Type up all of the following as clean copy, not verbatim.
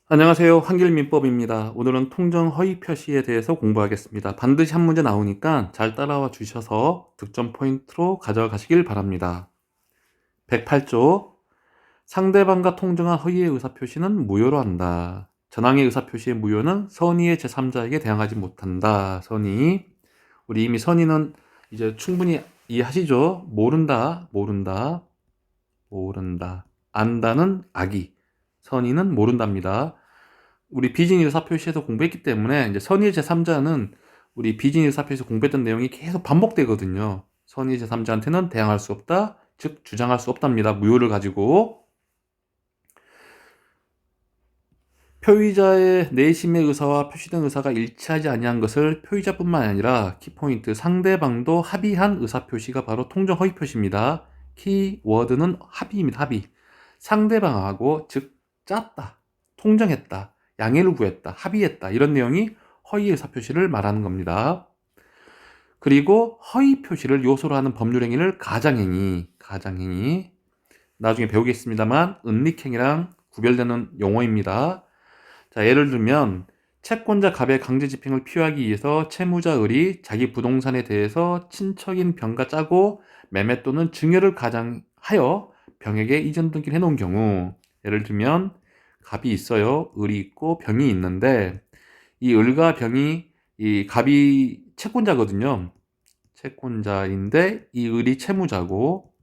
안녕하세요. 한길민법입니다. 오늘은 통정 허위 표시에 대해서 공부하겠습니다. 반드시 한 문제 나오니까 잘 따라와 주셔서 득점 포인트로 가져가시길 바랍니다. 108조 상대방과 통정한 허위의 의사표시는 무효로 한다. 전항의 의사표시의 무효는 선의의 제3자에게 대항하지 못한다. 선의. 우리 이미 선의는 이제 충분히 이해하시죠? 모른다, 모른다, 모른다. 안다는 악의. 선의는 모른답니다. 우리 비진이 의사표시에서 공부했기 때문에 이제 선의 제3자는 우리 비진이 의사표시에서 공부했던 내용이 계속 반복되거든요. 선의 제3자한테는 대항할 수 없다, 즉 주장할 수 없답니다. 무효를 가지고. 표의자의 내심의 의사와 표시된 의사가 일치하지 아니한 것을 표의자뿐만 아니라 키포인트 상대방도 합의한 의사표시가 바로 통정 허위 표시입니다. 키워드는 합의입니다. 합의. 상대방하고 즉 짰다, 통정했다, 양해를 구했다, 합의했다 이런 내용이 허위 의사표시를 말하는 겁니다. 그리고 허위 표시를 요소로 하는 법률 행위를 가장행위, 나중에 배우겠습니다만 은닉행위랑 구별되는 용어입니다. 자, 예를 들면 채권자 갑의 강제 집행을 피하기 위해서 채무자 을이 자기 부동산에 대해서 친척인 병과 짜고 매매 또는 증여를 가장하여 병에게 이전 등기를 해놓은 경우, 예를 들면 갑이 있어요. 을이 있고 병이 있는데 이 을과 병이, 이 갑이 채권자거든요. 채권자인데 이 을이 채무자고,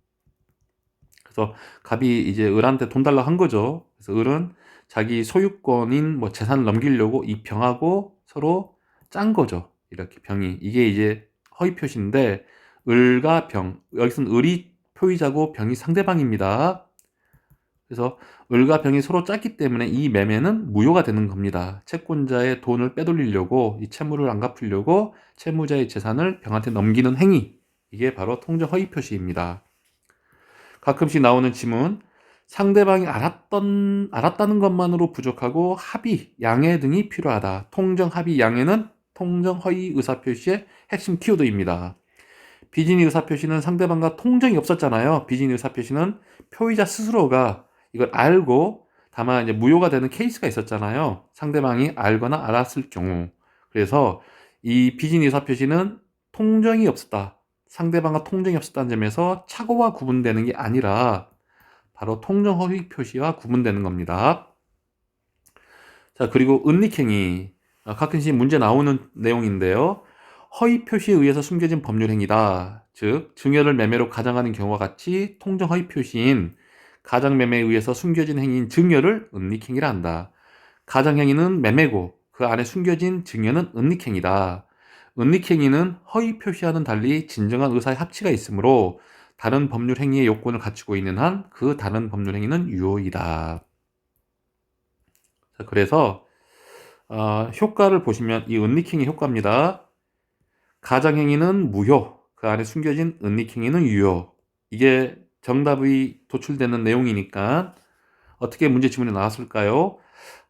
그래서 갑이 이제 을한테 돈 달라고 한 거죠. 그래서 을은 자기 소유권인 뭐 재산을 넘기려고 이 병하고 서로 짠 거죠. 이렇게 병이. 이게 이제 허위 표시인데 을과 병, 여기서는 을이 표의자고 병이 상대방입니다. 그래서 을과 병이 서로 짰기 때문에 이 매매는 무효가 되는 겁니다. 채권자의 돈을 빼돌리려고, 이 채무를 안 갚으려고 채무자의 재산을 병한테 넘기는 행위, 이게 바로 통정 허위 표시입니다. 가끔씩 나오는 지문, 상대방이 알았다는 것만으로 부족하고 합의, 양해 등이 필요하다. 통정 합의, 양해는 통정 허위 의사표시의 핵심 키워드입니다. 비진이 의사표시는 상대방과 통정이 없었잖아요. 비진이 의사표시는 표의자 스스로가 이걸 알고, 다만 이제 무효가 되는 케이스가 있었잖아요. 상대방이 알거나 알았을 경우. 그래서 이 비진이 의사표시는 통정이 없었다, 상대방과 통정이 없었다는 점에서 착오와 구분되는 게 아니라 바로 통정 허위 표시와 구분되는 겁니다. 자, 그리고 은닉행위. 가끔씩 문제 나오는 내용인데요. 허위 표시에 의해서 숨겨진 법률 행위다. 즉, 증여를 매매로 가장하는 경우와 같이 통정 허위 표시인 가장 매매에 의해서 숨겨진 행위인 증여를 은닉행위라 한다. 가장 행위는 매매고 그 안에 숨겨진 증여는 은닉행위다. 은닉행위는 허위 표시와는 달리 진정한 의사의 합치가 있으므로 다른 법률 행위의 요건을 갖추고 있는 한 그 다른 법률 행위는 유효이다. 자, 그래서 효과를 보시면 이 은닉행위 효과입니다. 가장행위는 무효, 그 안에 숨겨진 은닉행위는 유효. 이게 정답이 도출되는 내용이니까 어떻게 문제 지문에 나왔을까요?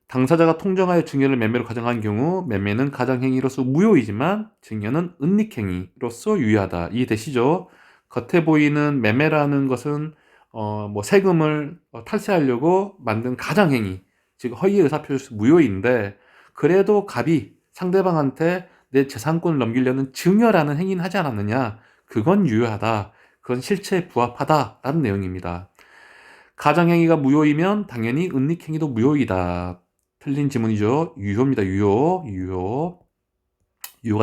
당사자가 통정하여 증여를 매매로 가정한 경우 매매는 가장행위로서 무효이지만 증여는 은닉행위로서 유효하다. 이해되시죠? 겉에 보이는 매매라는 것은 뭐 세금을 탈세하려고 만든 가장행위, 즉 허위의 의사표시 무효인데, 그래도 갑이 상대방한테 내 재산권을 넘기려는 증여라는 행위는 하지 않았느냐? 그건 유효하다. 그건 실체에 부합하다라는 내용입니다. 가장행위가 무효이면 당연히 은닉행위도 무효이다. 틀린 지문이죠. 유효입니다. 유효가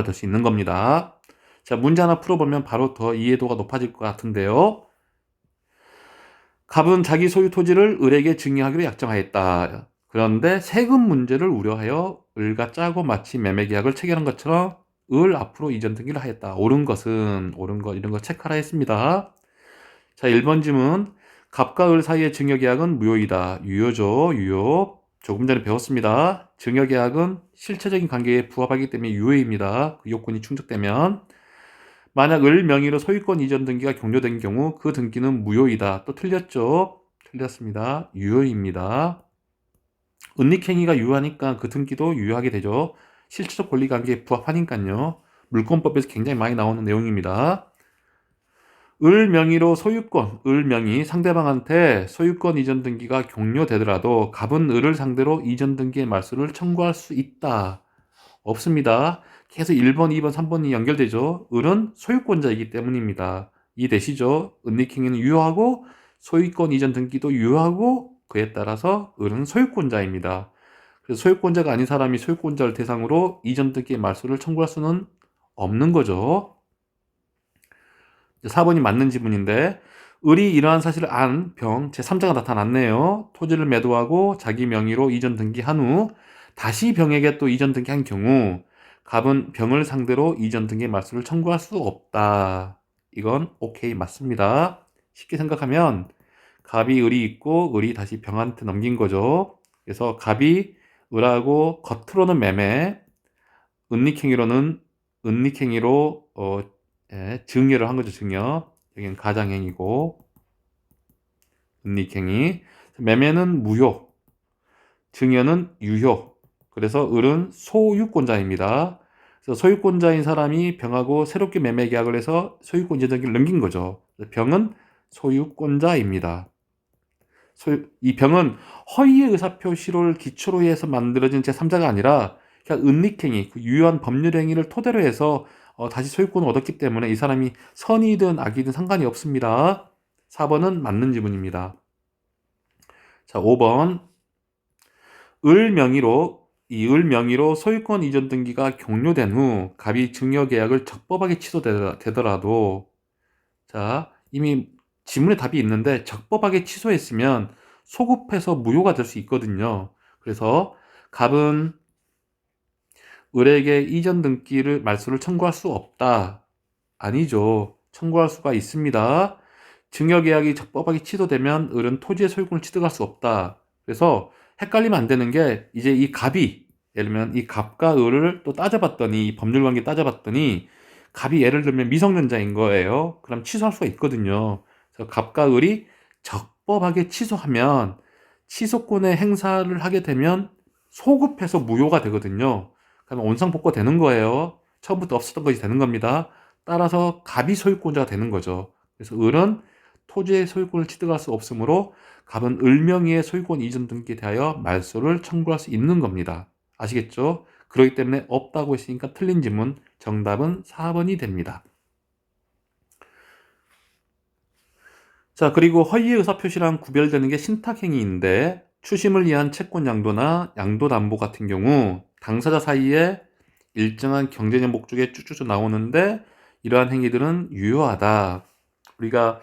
될 수 있는 겁니다. 자, 문제 하나 풀어보면 바로 더 이해도가 높아질 것 같은데요. 갑은 자기 소유 토지를 을에게 증여하기로 약정하였다. 그런데 세금 문제를 우려하여 을과 짜고 마치 매매 계약을 체결한 것처럼 을 앞으로 이전 등기를 하였다. 옳은 것 이런 거 체크하라 했습니다. 자, 1번 지문. 갑과 을 사이의 증여계약은 무효이다. 유효죠. 유효. 조금 전에 배웠습니다. 증여계약은 실체적인 관계에 부합하기 때문에 유효입니다. 그 요건이 충족되면. 만약 을 명의로 소유권 이전 등기가 종료된 경우 그 등기는 무효이다. 또 틀렸죠? 틀렸습니다. 유효입니다. 은닉행위가 유효하니까 그 등기도 유효하게 되죠. 실체적 권리관계에 부합하니까요. 물권법에서 굉장히 많이 나오는 내용입니다. 을 명의로 소유권, 을 명의 상대방한테 소유권 이전 등기가 종료되더라도 갑은 을을 상대로 이전 등기의 말소를 청구할 수 있다. 없습니다. 계속 1번, 2번, 3번이 연결되죠. 을은 소유권자이기 때문입니다. 이해되시죠? 은닉행위는 유효하고 소유권 이전 등기도 유효하고 그에 따라서 을은 소유권자입니다. 그래서 소유권자가 아닌 사람이 소유권자를 대상으로 이전 등기의 말소를 청구할 수는 없는 거죠. 4번이 맞는 지문인데 을이 이러한 사실을 안 병 제3자가 나타났네요. 토지를 매도하고 자기 명의로 이전 등기한 후 다시 병에게 또 이전 등기한 경우 갑은 병을 상대로 이전 등기의 말소를 청구할 수 없다. 이건 오케이 맞습니다. 쉽게 생각하면 갑이 을이 있고 을이 다시 병한테 넘긴 거죠. 그래서 갑이 을하고 겉으로는 매매, 은닉행위로 증여를 한 거죠. 증여. 여기는 가장행위고 은닉행위. 매매는 무효, 증여는 유효. 그래서 을은 소유권자입니다. 그래서 소유권자인 사람이 병하고 새롭게 매매 계약을 해서 소유권 이전 등기를 넘긴 거죠. 병은 소유권자입니다. 이 병은 허위의 의사표시를 기초로 해서 만들어진 제3자가 아니라 그냥 은닉행위, 그 유효한 법률 행위를 토대로 해서 다시 소유권을 얻었기 때문에 이 사람이 선이든 악이든 상관이 없습니다. 4번은 맞는 지문입니다. 자, 5번. 이 을 명의로 소유권 이전 등기가 종료된 후 갑이 증여 계약을 적법하게 취소되더라도 자, 이미 지문에 답이 있는데 적법하게 취소했으면 소급해서 무효가 될 수 있거든요. 그래서 갑은 을에게 이전 등기를 말소를 청구할 수 없다. 아니죠. 청구할 수가 있습니다. 증여 계약이 적법하게 취소되면 을은 토지의 소유권을 취득할 수 없다. 그래서 헷갈리면 안 되는 게 이제 이 갑이 예를 들면 이 갑과 을을 또 따져봤더니 이 법률 관계 따져봤더니 갑이 예를 들면 미성년자인 거예요. 그럼 취소할 수가 있거든요. 그래서 갑과 을이 적법하게 취소하면 취소권의 행사를 하게 되면 소급해서 무효가 되거든요. 그러면 원상복구가 되는 거예요. 처음부터 없었던 것이 되는 겁니다. 따라서 갑이 소유권자가 되는 거죠. 그래서 을은 토지의 소유권을 취득할 수 없으므로 갑은 을 명의의 소유권 이전 등기에 대하여 말소를 청구할 수 있는 겁니다. 아시겠죠? 그렇기 때문에 없다고 했으니까 틀린 지문 정답은 4번이 됩니다. 자, 그리고 허위의 의사표시랑 구별되는 게 신탁행위인데 추심을 위한 채권 양도나 양도담보 같은 경우 당사자 사이에 일정한 경제적 목적에 쭉쭉쭉 나오는데 이러한 행위들은 유효하다. 우리가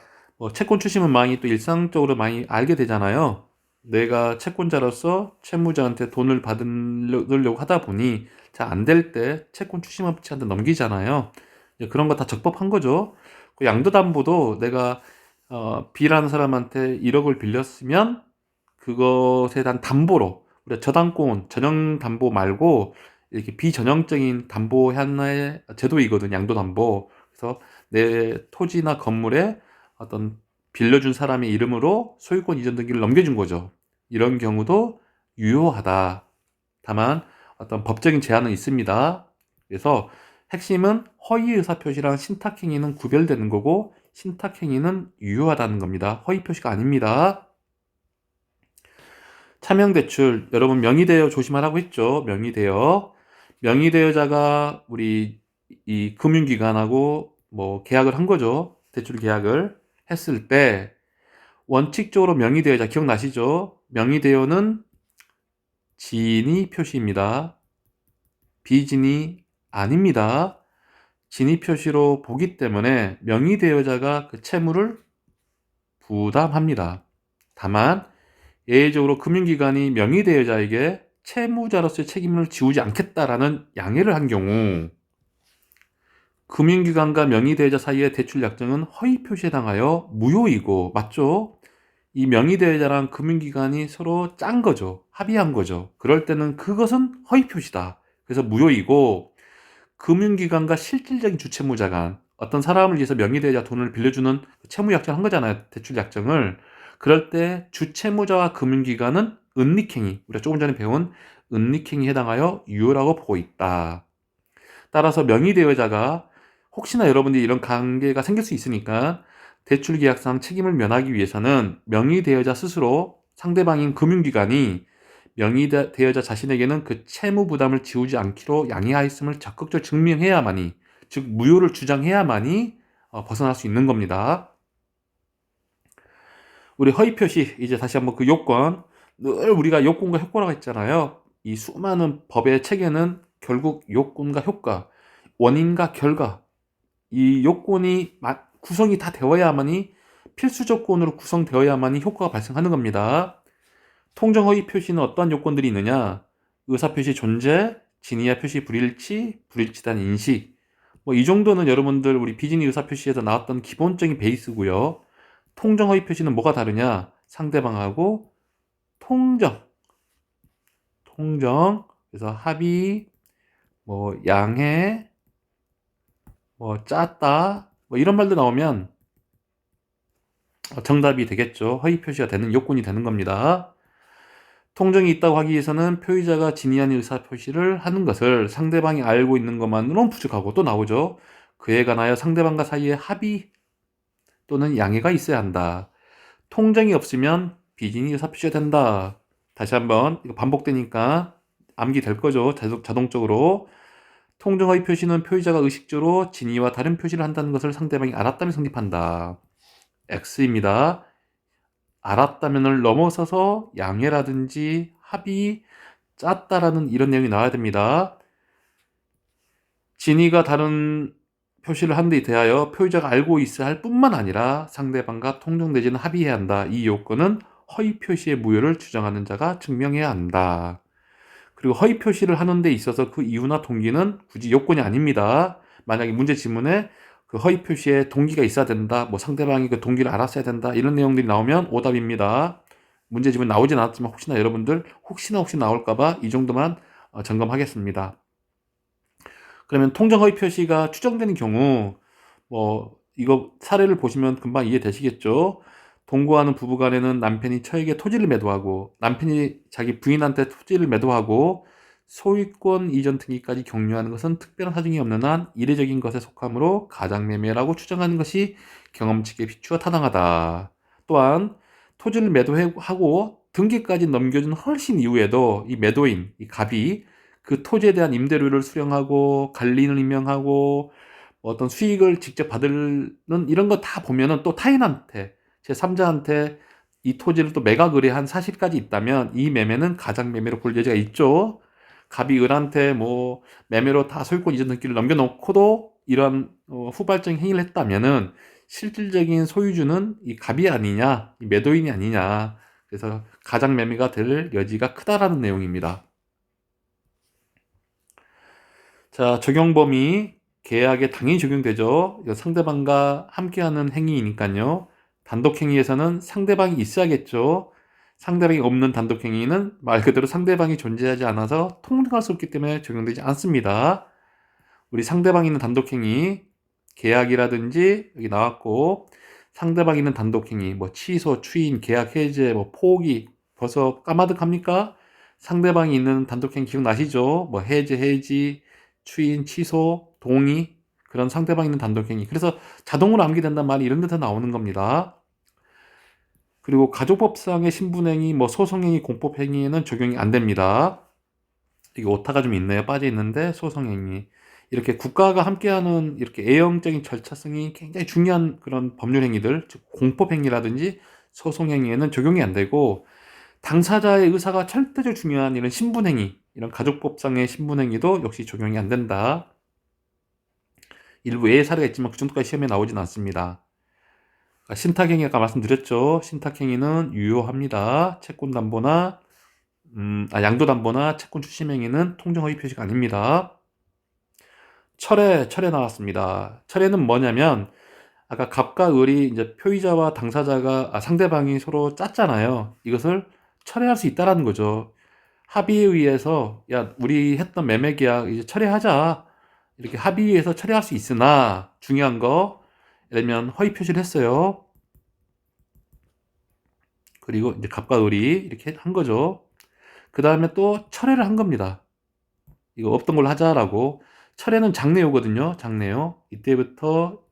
채권 추심은 많이 또 일상적으로 많이 알게 되잖아요. 내가 채권자로서 채무자한테 돈을 받으려고 하다 보니 잘 안 될 때 채권 추심업체한테 넘기잖아요. 그런 거 다 적법한 거죠. 그 양도담보도 내가 B라는 사람한테 1억을 빌렸으면 그것에 대한 담보로 우리가 저당권, 전형담보 말고 이렇게 비전형적인 담보 하나의 제도이거든요. 양도담보. 그래서 내 토지나 건물에 어떤 빌려준 사람의 이름으로 소유권 이전 등기를 넘겨준 거죠. 이런 경우도 유효하다. 다만 어떤 법적인 제한은 있습니다. 그래서 핵심은 허위 의사표시랑 신탁행위는 구별되는 거고 신탁행위는 유효하다는 겁니다. 허위 표시가 아닙니다. 차명대출 여러분 명의대여 조심하라고 했죠. 명의대여자가 우리 이 금융기관하고 계약을 한 거죠. 대출 계약을 했을 때 원칙적으로 명의대여자 기억나시죠? 명의대여는 진위 표시입니다. 비진위 아닙니다. 진위 표시로 보기 때문에 명의대여자가 그 채무를 부담합니다. 다만 예외적으로 금융기관이 명의대여자에게 채무자로서의 책임을 지우지 않겠다라는 양해를 한 경우 금융기관과 명의대여자 사이의 대출 약정은 허위 표시에 해당하여 무효이고 맞죠? 이 명의대여자랑 금융기관이 서로 짠 거죠. 합의한 거죠. 그럴 때는 그것은 허위 표시다. 그래서 무효이고 금융기관과 실질적인 주채무자 간 어떤 사람을 위해서 명의대여자 돈을 빌려주는 채무약정을 한 거잖아요. 대출약정을. 그럴 때 주채무자와 금융기관은 은닉행위, 우리가 조금 전에 배운 은닉행위에 해당하여 유효라고 보고 있다. 따라서 명의대여자가 혹시나 여러분들이 이런 관계가 생길 수 있으니까 대출계약상 책임을 면하기 위해서는 명의대여자 스스로 상대방인 금융기관이 명의대여자 자신에게는 그 채무 부담을 지우지 않기로 양해하였음을 적극적으로 증명해야만이, 즉 무효를 주장해야만이 벗어날 수 있는 겁니다. 우리 허위표시, 이제 다시 한번 그 요건, 늘 우리가 요건과 효과라고 했잖아요. 이 수많은 법의 체계는 결국 요건과 효과, 원인과 결과, 이 요건이 구성이 다 되어야만이, 필수 조건으로 구성되어야만이 효과가 발생하는 겁니다. 통정허위 표시는 어떠한 요건들이 있느냐? 의사표시 존재, 진의와 표시 불일치, 불일치단 인식. 뭐 이 정도는 여러분들 우리 비진의 의사표시에서 나왔던 기본적인 베이스고요. 통정허위 표시는 뭐가 다르냐? 상대방하고 통정. 그래서 합의, 뭐 양해, 뭐 짰다, 뭐 이런 말도 나오면 정답이 되겠죠. 허위 표시가 되는 요건이 되는 겁니다. 통정이 있다고 하기 위해서는 표의자가 진의한 의사표시를 하는 것을 상대방이 알고 있는 것만으로는 부족하고, 또 나오죠. 그에 관하여 상대방과 사이에 합의 또는 양해가 있어야 한다. 통정이 없으면 비진의 의사표시가 된다. 다시 한번, 이거 반복되니까 암기 될 거죠. 자동적으로. 통정허위 표시는 표의자가 의식적으로 진의와 다른 표시를 한다는 것을 상대방이 알았다면 성립한다. X입니다. 알았다면을 넘어서서 양해라든지 합의, 짰다라는 이런 내용이 나와야 됩니다. 진의가 다른 표시를 하는 데 대하여 표의자가 알고 있어야 할 뿐만 아니라 상대방과 통정 내지는 합의해야 한다. 이 요건은 허위 표시의 무효를 주장하는 자가 증명해야 한다. 그리고 허위 표시를 하는 데 있어서 그 이유나 동기는 굳이 요건이 아닙니다. 만약에 문제 지문에 그 허위 표시에 동기가 있어야 된다, 뭐 상대방이 그 동기를 알았어야 된다, 이런 내용들이 나오면 오답입니다. 문제 지문 나오진 않았지만 혹시나 여러분들 혹시 나올까봐 이 정도만 점검하겠습니다. 그러면 통정 허위 표시가 추정되는 경우, 뭐 이거 사례를 보시면 금방 이해되시겠죠? 동거하는 부부간에는 남편이 처에게 토지를 매도하고, 남편이 자기 부인한테 토지를 매도하고 소유권 이전 등기까지 격려하는 것은 특별한 사정이 없는 한 이례적인 것에 속하므로 가장매매라고 추정하는 것이 경험칙에 비추어 타당하다. 또한 토지를 매도하고 등기까지 넘겨준 훨씬 이후에도 이 매도인, 이 갑이 그 토지에 대한 임대료를 수령하고 관리인을 임명하고 어떤 수익을 직접 받는 이런 거 다 보면은 또 타인한테, 제3자한테 이 토지를 또 매각 의뢰한 사실까지 있다면 이 매매는 가장매매로 볼 여지가 있죠. 갑이 을한테 뭐 매매로 다 소유권 이전 등기를 넘겨놓고도 이런 후발적인 행위를 했다면은 실질적인 소유주는 이 갑이 아니냐, 이 매도인이 아니냐. 그래서 가장매매가 될 여지가 크다라는 내용입니다. 자, 적용 범위, 계약에 당연히 적용되죠. 상대방과 함께하는 행위이니까요. 단독행위에서는 상대방이 있어야겠죠. 상대방이 없는 단독행위는 말 그대로 상대방이 존재하지 않아서 통용할 수 없기 때문에 적용되지 않습니다. 우리 상대방이 있는 단독행위, 계약이라든지 여기 나왔고, 상대방이 있는 단독행위, 뭐 취소, 추인, 계약 해제, 뭐 포기, 벌써 까마득합니까? 상대방이 있는 단독행위 기억나시죠? 뭐 해제, 해지, 추인, 취소, 동의, 그런 상대방이 있는 단독행위. 그래서 자동으로 암기된단 말이 이런 데서 나오는 겁니다. 그리고 가족법상의 신분행위, 뭐 소송행위, 공법행위에는 적용이 안 됩니다. 이게 오타가 좀 있네요. 빠져 있는데 소송행위. 이렇게 국가가 함께하는 이렇게 애형적인 절차성이 굉장히 중요한 그런 법률 행위들, 즉 공법행위라든지 소송행위에는 적용이 안 되고, 당사자의 의사가 절대적으로 중요한 이런 신분행위, 이런 가족법상의 신분행위도 역시 적용이 안 된다. 일부 예외 사례가 있지만 그 정도까지 시험에 나오진 않습니다. 신탁행위 아까 말씀드렸죠. 신탁행위는 유효합니다. 채권담보나 양도담보나 채권 추심행위는 통정허위 표시가 아닙니다. 철회 나왔습니다. 철회는 뭐냐면 아까 갑과 을이 이제 표의자와 당사자가 상대방이 서로 짰잖아요. 이것을 철회할 수 있다라는 거죠. 합의에 의해서 야 우리 했던 매매 계약 이제 철회하자, 이렇게 합의에 의해서 철회할 수 있으나 중요한 거, 예를 들면 허위 표시를 했어요. 그리고 이제 갑과 을이 이렇게 한 거죠. 그 다음에 또 철회를 한 겁니다. 이거 없던 걸로 하자라고. 철회는 장래요거든요. 장래요. 이때부터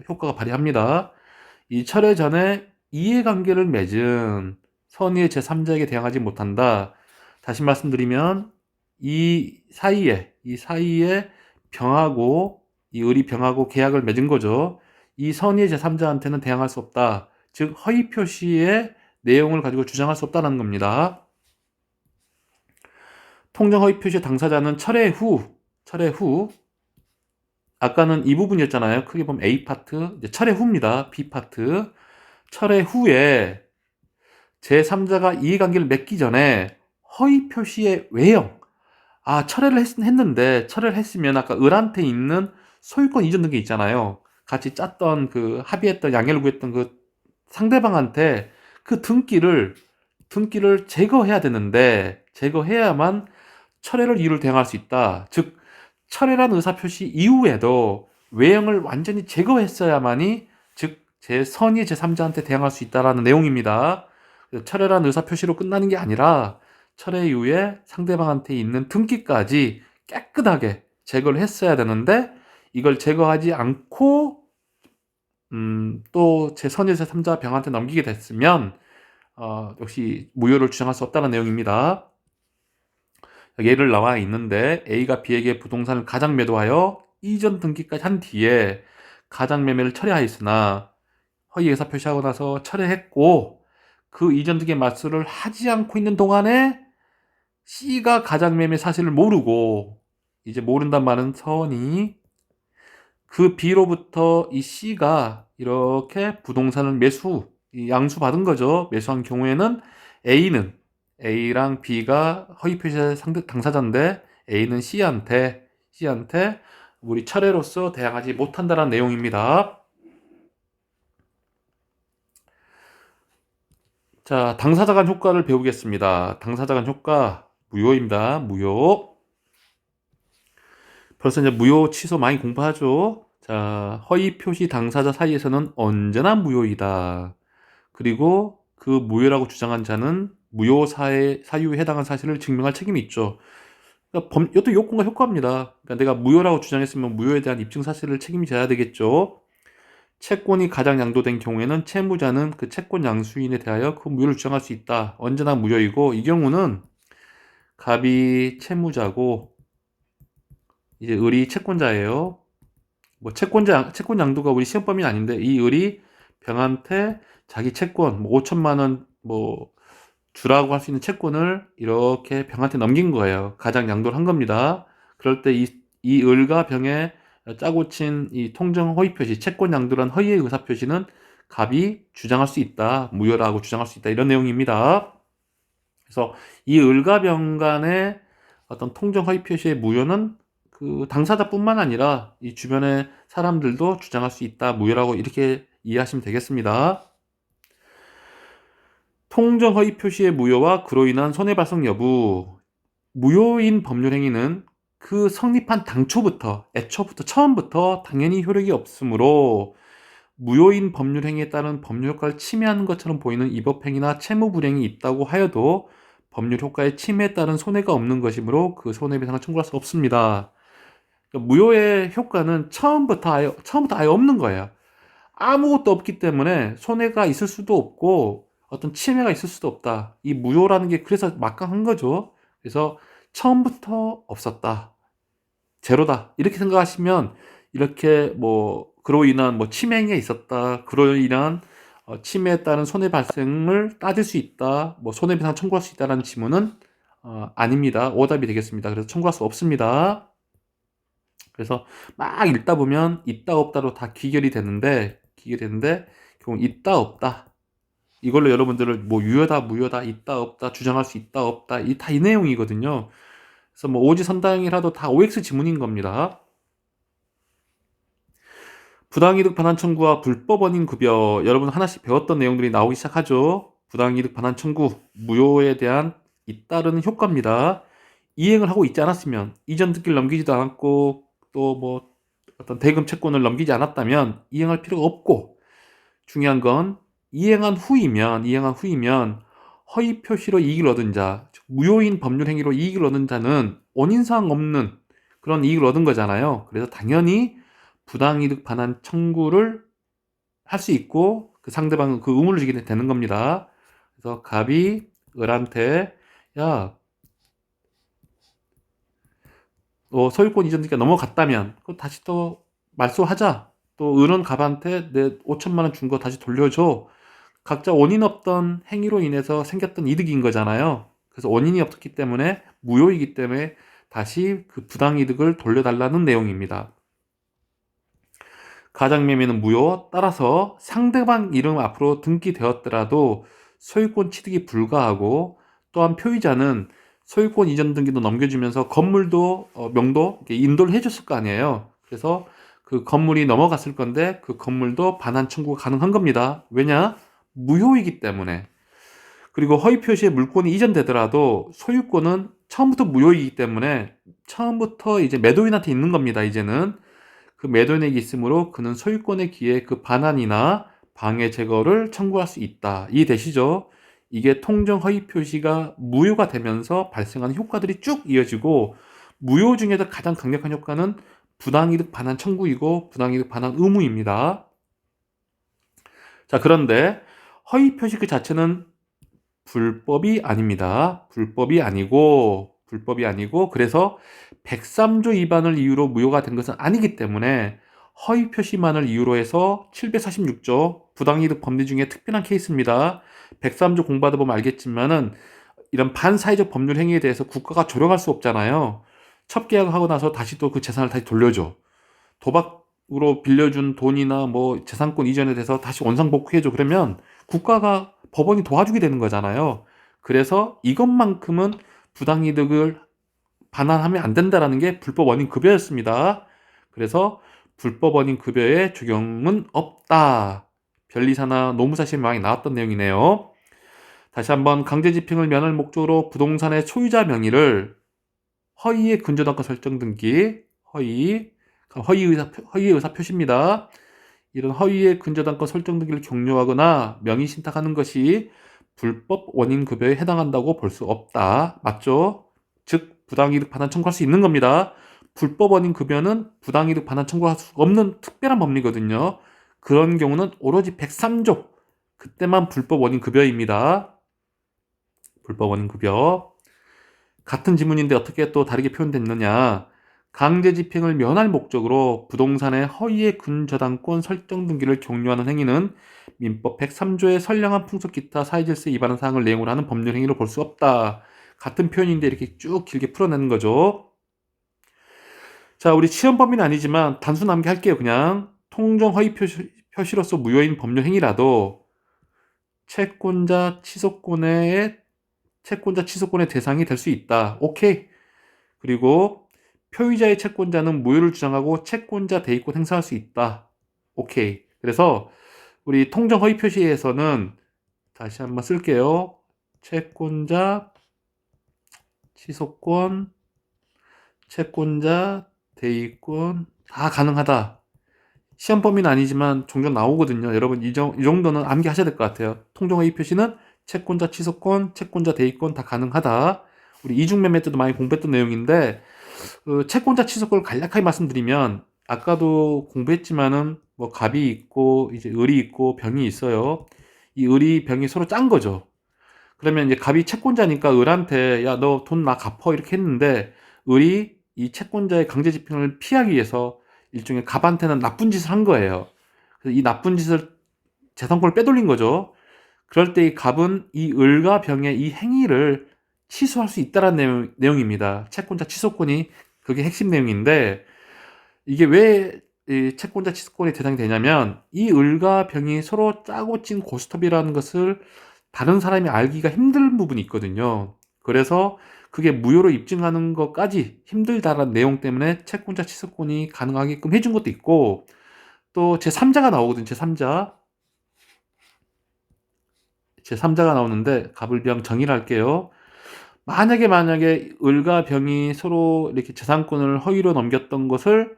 효과가 발휘합니다. 이 철회 전에 이해관계를 맺은 선의의 제3자에게 대항하지 못한다. 다시 말씀드리면 이 사이에 병하고 이 을이 병하고 계약을 맺은 거죠. 이 선의의 제3자한테는 대항할 수 없다. 즉 허위 표시의 내용을 가지고 주장할 수 없다는 겁니다. 통정 허위 표시 당사자는 철회 후 아까는 이 부분이었잖아요. 크게 보면 A 파트, 이제 철회 후입니다. B 파트. 철회 후에 제3자가 이해관계를 맺기 전에 허위 표시의 외형, 철회를 했는데, 철회를 했으면 아까 을한테 있는 소유권 이전 등기 있잖아요. 같이 짰던 그 합의했던 양해를 구했던 그 상대방한테 그 등기를 제거해야 되는데, 제거해야만 철회를 이유를 대항할 수 있다. 즉, 철회란 의사표시 이후에도 외형을 완전히 제거했어야만이 즉 제 선의 제3자한테 대항할 수 있다라는 내용입니다. 철회란 의사표시로 끝나는 게 아니라 철회 이후에 상대방한테 있는 등기까지 깨끗하게 제거를 했어야 되는데 이걸 제거하지 않고 또 제 선의 제3자 병한테 넘기게 됐으면 역시 무효를 주장할 수 없다는 내용입니다. 예를 나와 있는데 A가 B에게 부동산을 가장 매도하여 이전 등기까지 한 뒤에 가장 매매를 철회하였으나 허위 의사 표시하고 나서 철회했고 그 이전 등기 말소를 하지 않고 있는 동안에 C가 가장 매매 사실을 모르고 이제 모른단 말은 서원이 그 B로부터 이 C가 이렇게 부동산을 양수 받은 거죠. 매수한 경우에는 A랑 B가 허위 표시의 상대 당사자인데 A는 C한테 우리 철회로서 대항하지 못한다는 내용입니다. 자, 당사자 간 효과를 배우겠습니다. 당사자 간 효과 무효입니다. 무효. 벌써 이제 무효 취소 많이 공부하죠. 자, 허위 표시 당사자 사이에서는 언제나 무효이다. 그리고 그 무효라고 주장한 자는 무효 사유에 해당한 사실을 증명할 책임이 있죠. 그러니까 이것도 요건과 효과입니다. 그러니까 내가 무효라고 주장했으면 무효에 대한 입증 사실을 책임져야 되겠죠. 채권이 가장 양도된 경우에는 채무자는 그 채권 양수인에 대하여 그 무효를 주장할 수 있다. 언제나 무효이고 이 경우는 갑이 채무자고 이제 을이 채권자예요. 뭐 채권 양도가 우리 시험 범위는 아닌데 이 을이 병한테 자기 채권 5천만 원 주라고 할 수 있는 채권을 이렇게 병한테 넘긴 거예요. 가장 양도를 한 겁니다. 그럴 때 이 을과 병에 짜고 친 이 통정 허위 표시, 채권 양도란 허위의 의사 표시는 갑이 주장할 수 있다. 무효라고 주장할 수 있다. 이런 내용입니다. 그래서 이 을과 병 간의 어떤 통정 허위 표시의 무효는 그 당사자뿐만 아니라 이 주변의 사람들도 주장할 수 있다. 무효라고 이렇게 이해하시면 되겠습니다. 통정 허위 표시의 무효와 그로 인한 손해 발생 여부. 무효인 법률 행위는 그 성립한 애초부터 처음부터 당연히 효력이 없으므로 무효인 법률 행위에 따른 법률 효과를 침해하는 것처럼 보이는 위법행위나 채무 불이행이 있다고 하여도 법률 효과의 침해에 따른 손해가 없는 것이므로 그 손해배상을 청구할 수 없습니다. 그러니까 무효의 효과는 처음부터 아예 없는 거예요. 아무것도 없기 때문에 손해가 있을 수도 없고 어떤 침해가 있을 수도 없다. 이 무효라는 게 그래서 막강한 거죠. 그래서 처음부터 없었다. 제로다. 이렇게 생각하시면 이렇게 그로 인한 침해가 있었다. 그로 인한 침해에 따른 손해 발생을 따질 수 있다. 손해배상 청구할 수 있다라는 지문은 아닙니다. 오답이 되겠습니다. 그래서 청구할 수 없습니다. 그래서 막 읽다 보면 있다 없다로 다 귀결이 되는데 결국 있다 없다. 이걸로 여러분들을 유효다 무효다 있다 없다 주장할 수 있다 없다 이 내용이거든요. 그래서 오지선다행이라도 다 OX 지문인 겁니다. 부당이득 반환 청구와 불법 원인 급여 여러분 하나씩 배웠던 내용들이 나오기 시작하죠. 부당이득 반환 청구 무효에 대한 잇따르는 효과입니다. 이행을 하고 있지 않았으면 이전 등기를 넘기지도 않았고 또 어떤 대금 채권을 넘기지 않았다면 이행할 필요가 없고 중요한 건 이행한 후이면 허위 표시로 이익을 얻은 자, 즉 무효인 법률 행위로 이익을 얻은 자는 원인사항 없는 그런 이익을 얻은 거잖아요. 그래서 당연히 부당이득 반환 청구를 할 수 있고 그 상대방 그 의무를 지게 되는 겁니다. 그래서 갑이 을한테 야, 소유권 이전 등기가 넘어갔다면 다시 또 말소하자. 또 을은 갑한테 내 5천만 원 준 거 다시 돌려줘. 각자 원인 없던 행위로 인해서 생겼던 이득인 거잖아요. 그래서 원인이 없었기 때문에 무효이기 때문에 다시 그 부당이득을 돌려달라는 내용입니다. 가장매매는 무효. 따라서 상대방 이름 앞으로 등기되었더라도 소유권 취득이 불가하고, 또한 표의자는 소유권 이전 등기도 넘겨주면서 건물도 명도 인도를 해줬을 거 아니에요. 그래서 그 건물이 넘어갔을 건데 그 건물도 반환 청구가 가능한 겁니다. 왜냐? 무효이기 때문에. 그리고 허위 표시에 물권이 이전되더라도 소유권은 처음부터 무효이기 때문에 처음부터 이제 매도인한테 있는 겁니다. 이제는 그 매도인에게 있으므로 그는 소유권에 기해 그 반환이나 방해 제거를 청구할 수 있다. 이해되시죠? 이게 통정 허위 표시가 무효가 되면서 발생하는 효과들이 쭉 이어지고, 무효 중에도 가장 강력한 효과는 부당이득 반환 청구이고 부당이득 반환 의무입니다. 자, 그런데 허위 표시 그 자체는 불법이 아닙니다. 불법이 아니고 그래서 103조 위반을 이유로 무효가 된 것은 아니기 때문에 허위 표시만을 이유로 해서 746조 부당이득 범죄 중에 특별한 케이스입니다. 103조 공부하다 보면 알겠지만은 이런 반사회적 법률 행위에 대해서 국가가 조력할 수 없잖아요. 첩계약을 하고 나서 다시 또 그 재산을 다시 돌려줘. 도박으로 빌려준 돈이나 뭐 재산권 이전에 대해서 다시 원상복구해줘. 그러면 국가가 법원이 도와주게 되는 거잖아요. 그래서 이것만큼은 부당이득을 반환하면 안 된다라는 게 불법 원인 급여였습니다. 그래서 불법 원인 급여에 적용은 없다. 변리사나 노무사실 많이 나왔던 내용이네요. 다시 한번 강제집행을 면할 목적으로 부동산의 소유자 명의를 허위의 근저당권 설정 등기, 허위 의사 표시입니다. 이런 허위의 근저당권 설정 등기를 격려하거나 명의 신탁하는 것이 불법 원인 급여에 해당한다고 볼 수 없다. 맞죠? 즉 부당이득 반환 청구할 수 있는 겁니다. 불법 원인 급여는 부당이득 반환 청구할 수 없는 특별한 법리거든요. 그런 경우는 오로지 103조 그때만 불법 원인 급여입니다. 불법 원인 급여. 같은 지문인데 어떻게 또 다르게 표현됐느냐? 강제 집행을 면할 목적으로 부동산의 허위의 근저당권 설정 등기를 격려하는 행위는 민법 103조의 선량한 풍속 기타 사회질서에 위반한 사항을 내용으로 하는 법률 행위로 볼 수 없다. 같은 표현인데 이렇게 쭉 길게 풀어내는 거죠. 자, 우리 시험 범위는 아니지만 단순 암기할게요. 그냥 통정 허위 표시로서 무효인 법률 행위라도 채권자 취소권의 대상이 될 수 있다. 오케이. 그리고 표의자의 채권자는 무효를 주장하고 채권자 대의권 행사할 수 있다. 오케이. 그래서 우리 통정 허위 표시에서는 다시 한번 쓸게요. 채권자 취소권, 채권자 대의권 다 가능하다. 시험 범위는 아니지만 종종 나오거든요. 여러분 이 정도는 암기하셔야 될 것 같아요. 통정 허위 표시는 채권자 취소권, 채권자 대의권 다 가능하다. 우리 이중매매 때도 많이 공부했던 내용인데 채권자 취소권을 간략하게 말씀드리면 아까도 공부했지만은 뭐 갑이 있고 이제 을이 있고 병이 있어요. 이 을이 병이 서로 짠 거죠. 그러면 이제 갑이 채권자니까 을한테 야 너 돈 나 갚어 이렇게 했는데 을이 이 채권자의 강제 집행을 피하기 위해서 일종의 갑한테는 나쁜 짓을 한 거예요. 그래서 이 나쁜 짓을 재산권을 빼돌린 거죠. 그럴 때 이 갑은 이 을과 병의 이 행위를 취소할 수 있다는 내용입니다. 채권자 취소권이 그게 핵심 내용인데 이게 왜 채권자 취소권이 대상이 되냐면 이 을과 병이 서로 짜고 찐 고스톱이라는 것을 다른 사람이 알기가 힘든 부분이 있거든요. 그래서 그게 무효로 입증하는 것까지 힘들다라는 내용 때문에 채권자 취소권이 가능하게끔 해준 것도 있고, 또 제3자가 나오거든요. 제3자가 나오는데 갑을병 정의를 할게요. 만약에 을과 병이 서로 이렇게 재산권을 허위로 넘겼던 것을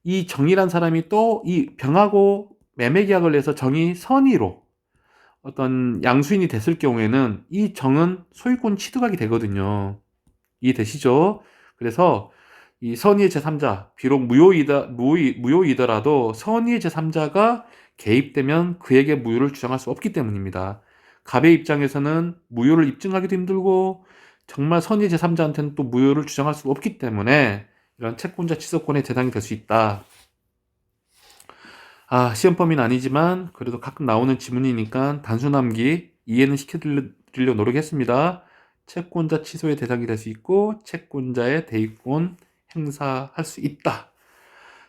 이 정의란 사람이 또 이 병하고 매매 계약을 해서 정의 선의로 어떤 양수인이 됐을 경우에는 이 정은 소유권 취득하게 되거든요. 이해되시죠? 그래서 이 선의의 제3자, 비록 무효이더라도 선의의 제3자가 개입되면 그에게 무효를 주장할 수 없기 때문입니다. 갑의 입장에서는 무효를 입증하기도 힘들고 정말 선의의 제3자한테는 또 무효를 주장할 수 없기 때문에 이런 채권자 취소권의 대상이 될 수 있다. 시험 범위는 아니지만 그래도 가끔 나오는 지문이니까 단순함기 이해는 시켜드리려고 노력했습니다. 채권자 취소의 대상이 될 수 있고 채권자의 대위권 행사할 수 있다.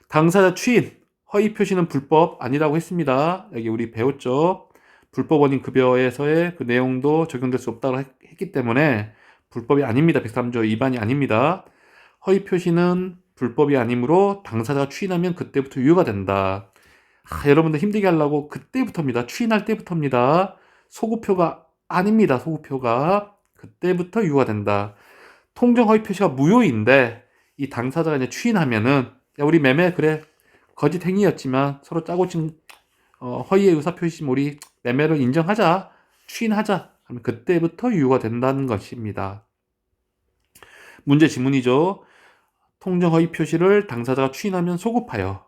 당사자 추인, 허위 표시는 불법 아니라고 했습니다. 여기 우리 배웠죠. 불법 원인 급여에서의 그 내용도 적용될 수 없다고 했기 때문에 불법이 아닙니다. 103조 위반이 아닙니다. 허위 표시는 불법이 아니므로 당사자가 추인하면 그때부터 유효가 된다. 여러분들 힘들게 하려고 그때부터입니다. 추인할 때부터입니다. 소구표가 아닙니다. 소구표가 그때부터 유효가 된다. 통정 허위 표시가 무효인데 이 당사자가 이제 추인하면은 야, 우리 매매 그래 거짓 행위였지만 서로 짜고 친 허위의 의사 표시 우리 매매를 인정하자 추인하자 하면 그때부터 유효가 된다는 것입니다. 문제 지문이죠. 통정 허위 표시를 당사자가 추인하면 소급하여.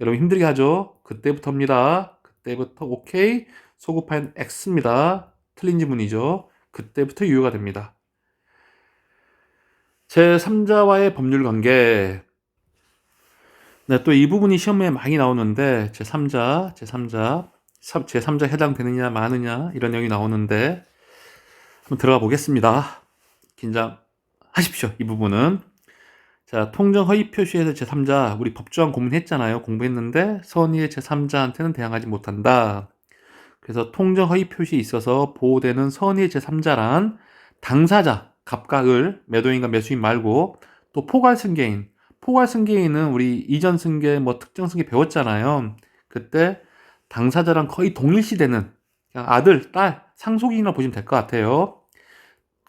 여러분 힘들게 하죠. 그때부터입니다. 그때부터 오케이. 소급하여 X입니다. 틀린 지문이죠. 그때부터 유효가 됩니다. 제3자와의 법률 관계. 네, 또 이 부분이 시험에 많이 나오는데 제3자 해당되느냐 마느냐 이런 내용이 나오는데 한번 들어가 보겠습니다. 긴장하십시오. 이 부분은. 자, 통정 허위 표시에서 제3자 우리 법조항 공부했잖아요. 공부했는데 선의의 제3자한테는 대항하지 못한다. 그래서 통정 허위 표시에 있어서 보호되는 선의의 제3자란 당사자, 갑과 을, 매도인과 매수인 말고 또 포괄 승계인. 포괄 승계인은 우리 이전 승계, 특정 승계 배웠잖아요. 그때 당사자랑 거의 동일시되는 그냥 아들, 딸, 상속인이라고 보시면 될 것 같아요.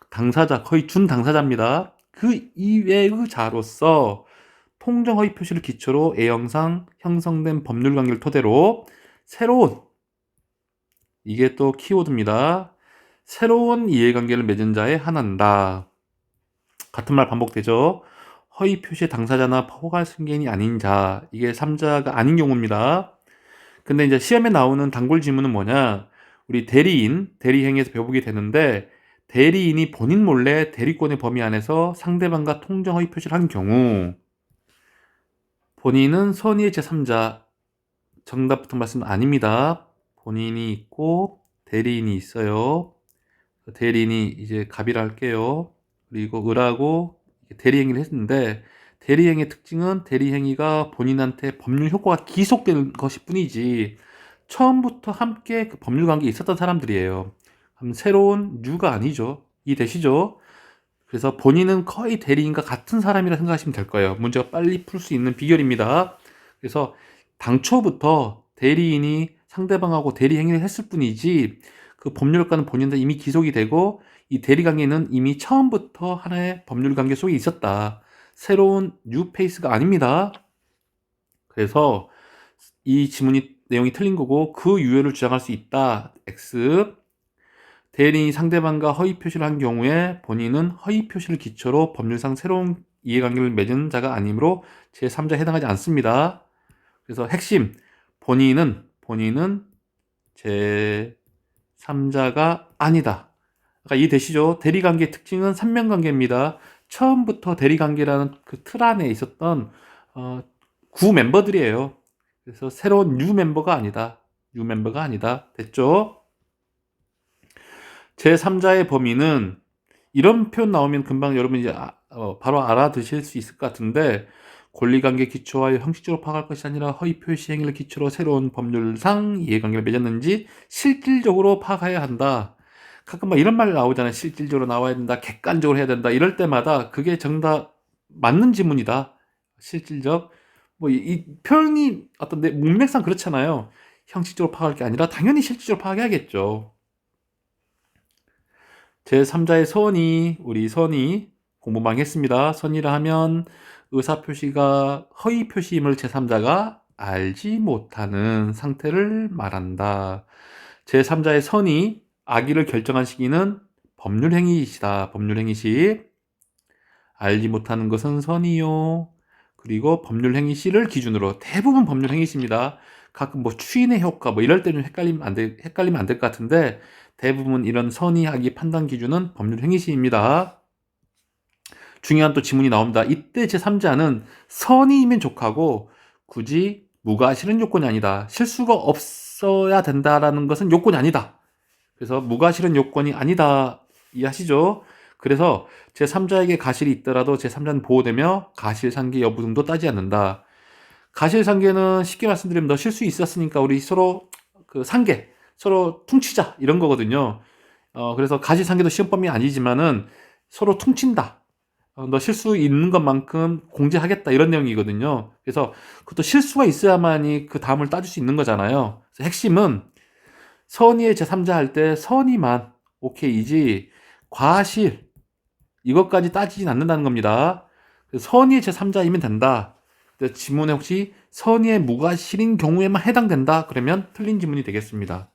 당사자, 거의 준당사자입니다. 그 이외의 자로서 통정 허위 표시를 기초로 A형상 형성된 법률 관계를 토대로 새로운 이게 또 키워드입니다. 새로운 이해관계를 맺은 자에 한한다. 같은 말 반복되죠. 허위 표시의 당사자나 포괄 승계인이 아닌 자, 이게 3자가 아닌 경우입니다. 근데 이제 시험에 나오는 단골 지문은 뭐냐? 우리 대리행위에서 배우게 되는데 대리인이 본인 몰래 대리권의 범위 안에서 상대방과 통정 허위 표시를 한 경우 본인은 선의의 제3자 정답부터 말씀 아닙니다. 본인이 있고 대리인이 있어요. 대리인이 이제 갑이라 할게요. 그리고 을하고 대리행위를 했는데 대리행위의 특징은 대리행위가 본인한테 법률 효과가 기속되는 것일 뿐이지 처음부터 함께 그 법률 관계에 있었던 사람들이에요. 그럼 새로운 뉴가 아니죠. 이해되시죠? 그래서 본인은 거의 대리인과 같은 사람이라 생각하시면 될 거예요. 문제가 빨리 풀 수 있는 비결입니다. 그래서 당초부터 대리인이 상대방하고 대리 행위를 했을 뿐이지 그 법률과는 본인도 이미 기속이 되고 이 대리 관계는 이미 처음부터 하나의 법률 관계 속에 있었다. 새로운 뉴 페이스가 아닙니다. 그래서 이 지문이 내용이 틀린 거고 그 유효를 주장할 수 있다. X. 대리인이 상대방과 허위 표시를 한 경우에 본인은 허위 표시를 기초로 법률상 새로운 이해관계를 맺은 자가 아니므로 제3자에 해당하지 않습니다. 그래서 핵심 본인은 제3자가 아니다. 이해되시죠? 대리관계의 특징은 삼면관계입니다. 처음부터 대리관계라는 그 틀 안에 있었던 구 멤버들이에요. 그래서 새로운 뉴 멤버가 아니다. 됐죠? 제3자의 범위는 이런 표현 나오면 금방 여러분 이제 바로 알아두실 수 있을 것 같은데 권리관계 기초하여 형식적으로 파악할 것이 아니라 허위 표시 행위를 기초로 새로운 법률상 이해관계를 맺었는지 실질적으로 파악해야 한다. 가끔 막 이런 말 나오잖아요. 실질적으로 나와야 된다. 객관적으로 해야 된다. 이럴 때마다 그게 정답 맞는 지문이다. 실질적. 이 표현이 어떤 내 문맥상 그렇잖아요. 형식적으로 파악할 게 아니라 당연히 실질적으로 파악해야겠죠. 제3자의 우리 선의 공부 많이 했습니다. 선의라 하면 의사표시가 허위 표시임을 제3자가 알지 못하는 상태를 말한다. 제3자의 선의, 악의를 결정한 시기는 법률행위시다. 법률행위시. 알지 못하는 것은 선이요. 그리고 법률 행위 C를 기준으로 대부분 법률 행위 C입니다. 가끔 뭐 추인의 효과 뭐 이럴 때는 헷갈리면 안 될 것 같은데 대부분 이런 선의하기 판단 기준은 법률 행위 C입니다. 중요한 또 지문이 나옵니다. 이때 제3자는 선의이면 족하고 굳이 무가 실은 요건이 아니다. 실수가 없어야 된다라는 것은 요건이 아니다. 그래서 무가 실은 요건이 아니다. 이해하시죠? 그래서 제3자에게 가실이 있더라도 제3자는 보호되며 가실상계 여부 등도 따지지 않는다. 가실상계는 쉽게 말씀드리면 너 실수 있었으니까 우리 서로 그 상계, 서로 퉁치자 이런 거거든요. 그래서 가실상계도 시험범위 아니지만은 서로 퉁친다. 너 실수 있는 것만큼 공제하겠다 이런 내용이거든요. 그래서 그것도 실수가 있어야만이 그 다음을 따질 수 있는 거잖아요. 그래서 핵심은 선의의 제3자 할 때 선의만 오케이지 과실 이것까지 따지진 않는다는 겁니다. 선의의 제3자이면 된다. 지문에 혹시 선의의 무과실인 경우에만 해당된다 그러면 틀린 지문이 되겠습니다.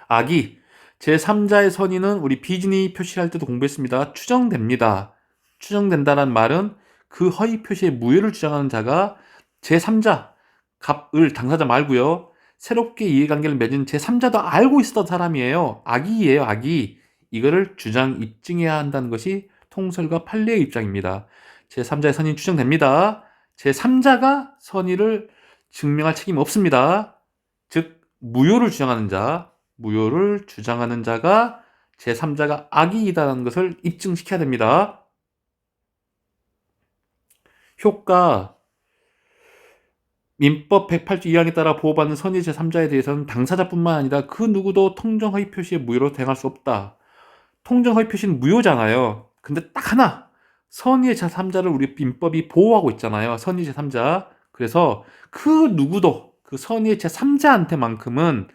악의 제3자의 선의는 우리 비진의 표시할 때도 공부했습니다. 추정됩니다. 추정된다는 말은 그 허위 표시의 무효를 주장하는 자가 제3자, 갑을 당사자 말고요. 새롭게 이해관계를 맺은 제3자도 알고 있었던 사람이에요. 악의예요, 악의. 이거를 주장, 입증해야 한다는 것이 통설과 판례의 입장입니다. 제3자의 선의 추정됩니다. 제3자가 선의를 증명할 책임 없습니다. 즉 무효를 주장하는 자, 무효를 주장하는 자가 제3자가 악의이다라는 것을 입증시켜야 됩니다. 효과 민법 108조 2항에 따라 보호받는 선의 제3자에 대해서는 당사자뿐만 아니라 그 누구도 통정허위 표시의 무효로 대응할 수 없다. 통정허위 표시는 무효잖아요. 근데 딱 하나 선의 제3자를 우리 민법이 보호하고 있잖아요. 선의 제3자. 그래서 그 누구도 그 선의 제3자한테만큼은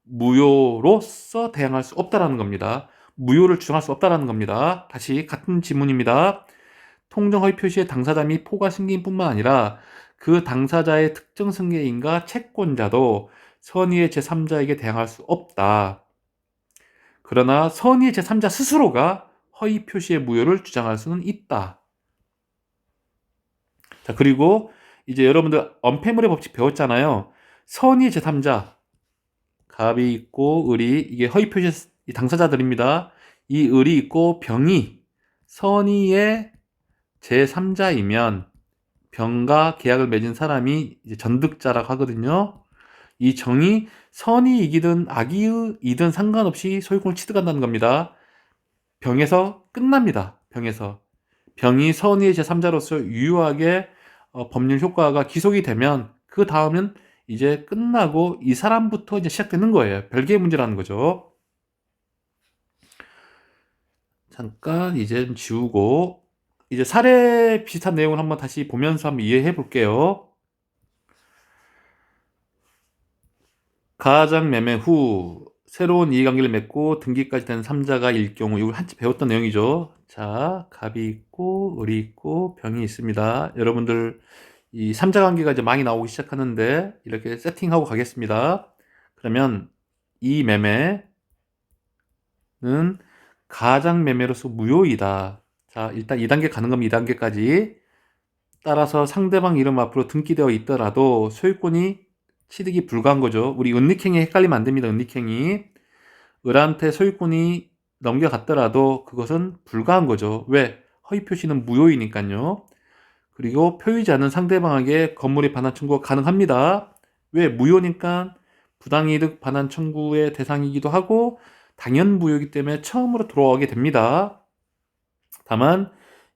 무효로서 대응할 수 없다라는 겁니다. 무효를 주장할 수 없다라는 겁니다. 다시 같은 지문입니다. 통정허위 표시의 당사자 및 포괄 승계인뿐만 아니라 그 당사자의 특정 승계인과 채권자도 선의의 제3자에게 대항할 수 없다. 그러나 선의의 제3자 스스로가 허위 표시의 무효를 주장할 수는 있다. 자, 그리고 이제 여러분들 언폐물의 법칙 배웠잖아요. 선의의 제3자, 갑이 있고 을이 이게 허위 표시 당사자들입니다. 이 을이 있고 병이 선의의 제3자이면 병과 계약을 맺은 사람이 이제 전득자라고 하거든요. 이 정이 선의이기든 악의이든 상관없이 소유권을 취득한다는 겁니다. 병에서 끝납니다. 병에서. 병이 선의의 제3자로서 유효하게 법률 효과가 기속이 되면 그 다음은 이제 끝나고 이 사람부터 이제 시작되는 거예요. 별개의 문제라는 거죠. 잠깐 이제 지우고 이제 사례 비슷한 내용을 한번 다시 보면서 한번 이해해 볼게요. 가장 매매 후 새로운 이해관계를 맺고 등기까지 된 3자가 일 경우 이걸 한치 배웠던 내용이죠. 자, 갑이 있고 을이 있고 병이 있습니다. 여러분들 이 3자 관계가 이제 많이 나오기 시작하는데 이렇게 세팅하고 가겠습니다. 그러면 이 매매는 가장 매매로서 무효이다. 자, 일단 2단계 가는 겁니다. 2단계까지. 따라서 상대방 이름 앞으로 등기되어 있더라도 소유권이 취득이 불가한 거죠. 우리 은닉행위 헷갈리면 안 됩니다. 은닉행위. 을한테 소유권이 넘겨갔더라도 그것은 불가한 거죠. 왜? 허위 표시는 무효이니까요. 그리고 표의자는 상대방에게 건물의 반환 청구가 가능합니다. 왜? 무효니까 부당이득 반환 청구의 대상이기도 하고 당연 무효이기 때문에 처음으로 들어오게 됩니다. 다만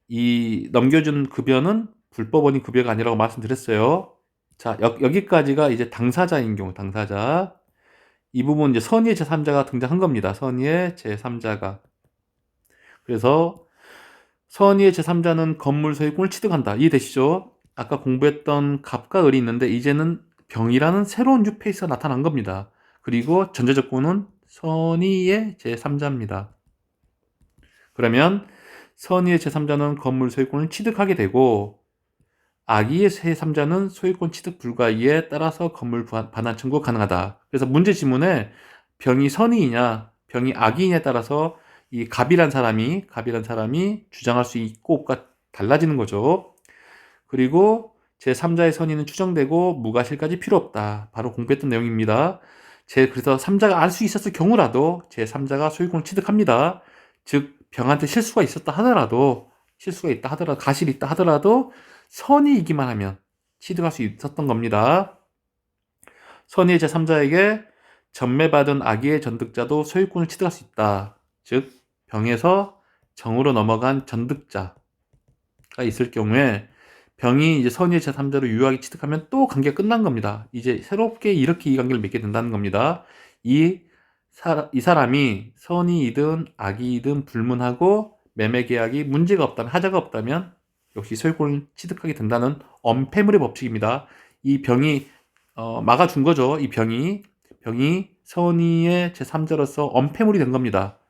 이 넘겨준 급여는 불법원인 급여가 아니라고 말씀드렸어요. 자, 여기까지가 이제 당사자인 경우, 당사자. 이 부분 이제 선의의 제3자가 등장한 겁니다. 선의의 제3자가. 그래서 선의의 제3자는 건물 소유권을 취득한다. 이해되시죠? 아까 공부했던 갑과 을이 있는데 이제는 병이라는 새로운 뉴페이스가 나타난 겁니다. 그리고 전제조건은 선의의 제3자입니다. 그러면 선의의 제3자는 건물 소유권을 취득하게 되고 악의의 제3자는 소유권 취득 불가이에 따라서 건물 반환 청구 가능하다. 그래서 문제 지문에 병이 선의이냐 병이 악의이냐에 따라서 이 갑이란 사람이 주장할 수 있고 없가 달라지는 거죠. 그리고 제3자의 선의는 추정되고 무과실까지 필요 없다. 바로 공부했던 내용입니다. 그래서 3자가 알 수 있었을 경우라도 제3자가 소유권을 취득합니다. 즉 병한테 실수가 있다 하더라도 가실이 있다 하더라도 선의이기만 하면 취득할 수 있었던 겁니다. 선의의 제3자에게 전매받은 악의의 전득자도 소유권을 취득할 수 있다. 즉 병에서 정으로 넘어간 전득자가 있을 경우에 병이 이제 선의의 제3자로 유효하게 취득하면 또 관계가 끝난 겁니다. 이제 새롭게 이렇게 이 관계를 맺게 된다는 겁니다. 이 사람이 선의이든 악의이든 불문하고 매매 계약이 문제가 없다면, 하자가 없다면 역시 소유권을 취득하게 된다는 엄폐물의 법칙입니다. 이 병이 막아준 거죠. 이 병이 선의의 제3자로서 엄폐물이 된 겁니다.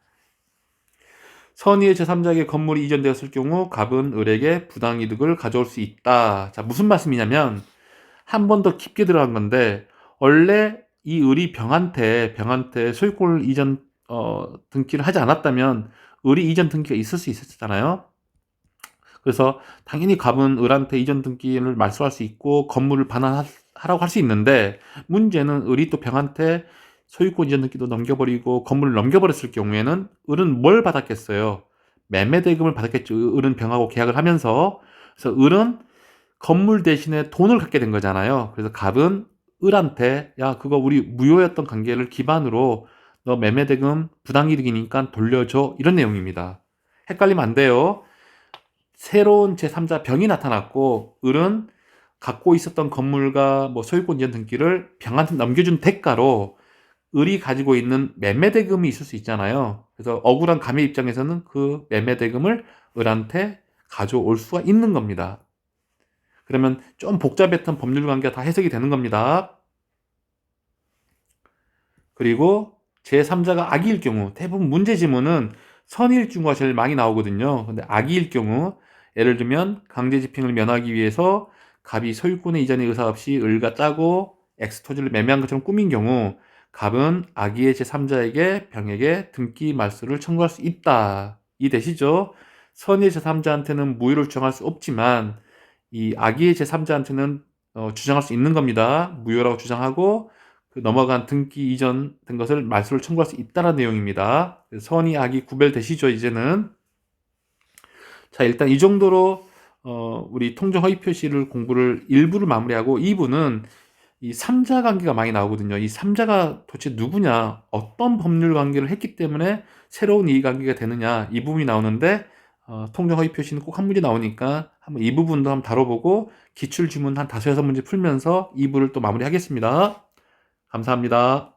선의의 제3자에게 건물이 이전되었을 경우 갑은 을에게 부당이득을 가져올 수 있다. 자, 무슨 말씀이냐면 한 번 더 깊게 들어간 건데 원래 이 을이 병한테 소유권을 이전 등기를 하지 않았다면 을이 이전 등기가 있을 수 있었잖아요. 그래서 당연히 갑은 을한테 이전 등기를 말소할 수 있고 건물을 반환하라고 할 수 있는데 문제는 을이 또 병한테 소유권 이전 등기도 넘겨버리고 건물을 넘겨버렸을 경우에는 을은 뭘 받았겠어요? 매매 대금을 받았겠죠. 을은 병하고 계약을 하면서. 그래서 을은 건물 대신에 돈을 갖게 된 거잖아요. 그래서 갑은 을한테 야 그거 우리 무효였던 관계를 기반으로 너 매매 대금 부당이득이니까 돌려줘, 이런 내용입니다. 헷갈리면 안 돼요. 새로운 제3자 병이 나타났고 을은 갖고 있었던 건물과 뭐 소유권 이전 등기를 병한테 넘겨준 대가로 을이 가지고 있는 매매대금이 있을 수 있잖아요. 그래서 억울한 감의 입장에서는 그 매매대금을 을한테 가져올 수가 있는 겁니다. 그러면 좀 복잡했던 법률 관계가 다 해석이 되는 겁니다. 그리고 제3자가 악의일 경우, 대부분 문제 지문은 선의일 경우가 제일 많이 나오거든요. 근데 악의일 경우, 예를 들면 강제집행을 면하기 위해서 갑이 소유권의 이전의 의사 없이 을과 짜고 엑스토지를 매매한 것처럼 꾸민 경우 갑은 악의의 제3자에게 병에게 등기 말소를 청구할 수 있다. 이해되시죠? 선의의 제3자한테는 무효를 주장할 수 없지만 이 악의의 제3자한테는 주장할 수 있는 겁니다. 무효라고 주장하고 그 넘어간 등기 이전 된 것을 말소를 청구할 수 있다는 내용입니다. 선의 악의 구별되시죠? 이제는. 자, 일단 이 정도로 우리 통정 허위 표시를 공부를 일부를 마무리하고 2부는 이 3자 관계가 많이 나오거든요. 이 3자가 도대체 누구냐, 어떤 법률 관계를 했기 때문에 새로운 이해관계가 되느냐, 이 부분이 나오는데 통정 허위 표시는 꼭 한 문제 나오니까 한번 이 부분도 한번 다뤄보고 기출 지문 한 5, 6문제 풀면서 2부를 또 마무리하겠습니다. 감사합니다.